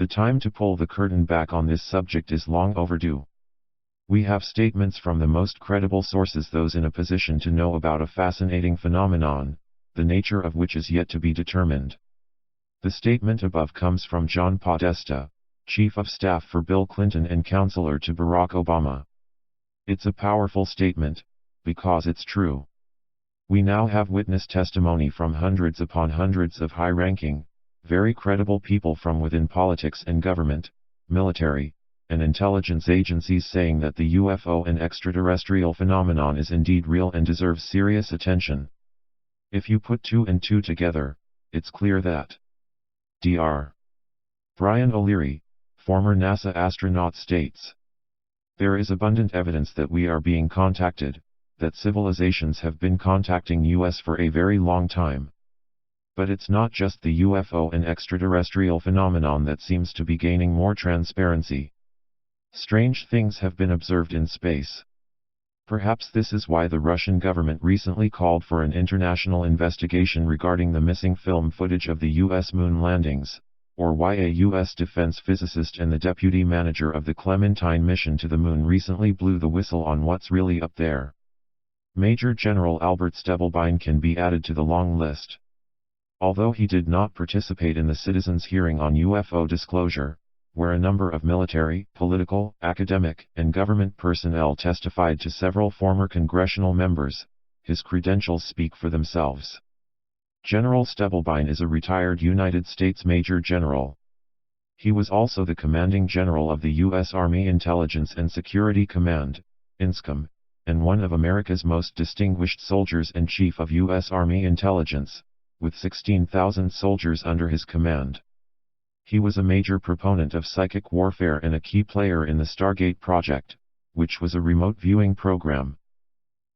The time to pull the curtain back on this subject is long overdue. We have statements from the most credible sources, those in a position to know about a fascinating phenomenon, the nature of which is yet to be determined. The statement above comes from John Podesta, Chief of Staff for Bill Clinton and counselor to Barack Obama. It's a powerful statement, because it's true. We now have witness testimony from hundreds upon hundreds of high-ranking, very credible people from within politics and government, military, and intelligence agencies saying that the UFO and extraterrestrial phenomenon is indeed real and deserves serious attention. If you put two and two together, it's clear that Dr. Brian O'Leary, former NASA astronaut, states, "There is abundant evidence that we are being contacted, that civilizations have been contacting us for a very long time. But it's not just the UFO and extraterrestrial phenomenon that seems to be gaining more transparency. Strange things have been observed in space. Perhaps this is why the Russian government recently called for an international investigation regarding the missing film footage of the U.S. moon landings, or why a U.S. defense physicist and the deputy manager of the Clementine mission to the moon recently blew the whistle on what's really up there." Major General Albert Stubblebine can be added to the long list. Although he did not participate in the Citizens Hearing on UFO disclosure, where a number of military, political, academic, and government personnel testified to several former congressional members, his credentials speak for themselves. General Stubblebine is a retired United States Major General. He was also the commanding general of the U.S. Army Intelligence and Security Command, INSCOM, and one of America's most distinguished soldiers and chief of U.S. Army Intelligence, with 16,000 soldiers under his command. He was a major proponent of psychic warfare and a key player in the Stargate project, which was a remote viewing program.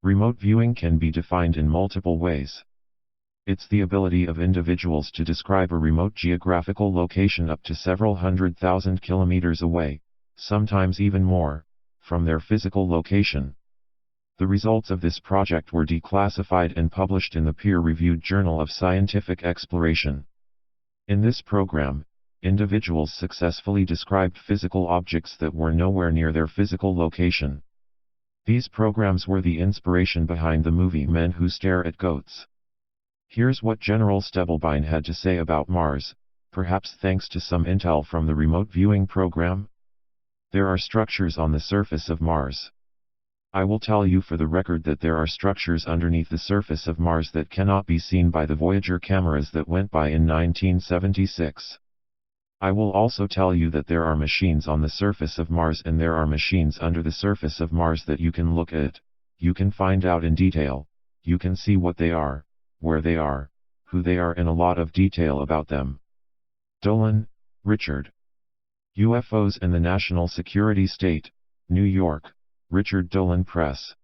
Remote viewing can be defined in multiple ways. It's the ability of individuals to describe a remote geographical location up to several 100,000 kilometers away, sometimes even more, from their physical location. The results of this project were declassified and published in the peer-reviewed Journal of Scientific Exploration. In this program, individuals successfully described physical objects that were nowhere near their physical location. These programs were the inspiration behind the movie Men Who Stare at Goats. Here's what General Stubblebine had to say about Mars, perhaps thanks to some intel from the remote viewing program. There are structures on the surface of Mars. I will tell you for the record that there are structures underneath the surface of Mars that cannot be seen by the Voyager cameras that went by in 1976. I will also tell you that there are machines on the surface of Mars and there are machines under the surface of Mars that you can look at, you can find out in detail, you can see what they are, where they are, who they are, and a lot of detail about them. Dolan, Richard. UFOs and the National Security State, New York, Richard Dolan Press.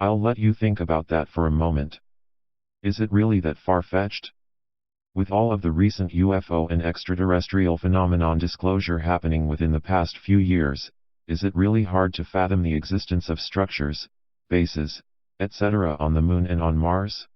I'll let you think about that for a moment. Is it really that far-fetched? With all of the recent UFO and extraterrestrial phenomenon disclosure happening within the past few years, is it really hard to fathom the existence of structures, bases, etc. on the Moon and on Mars?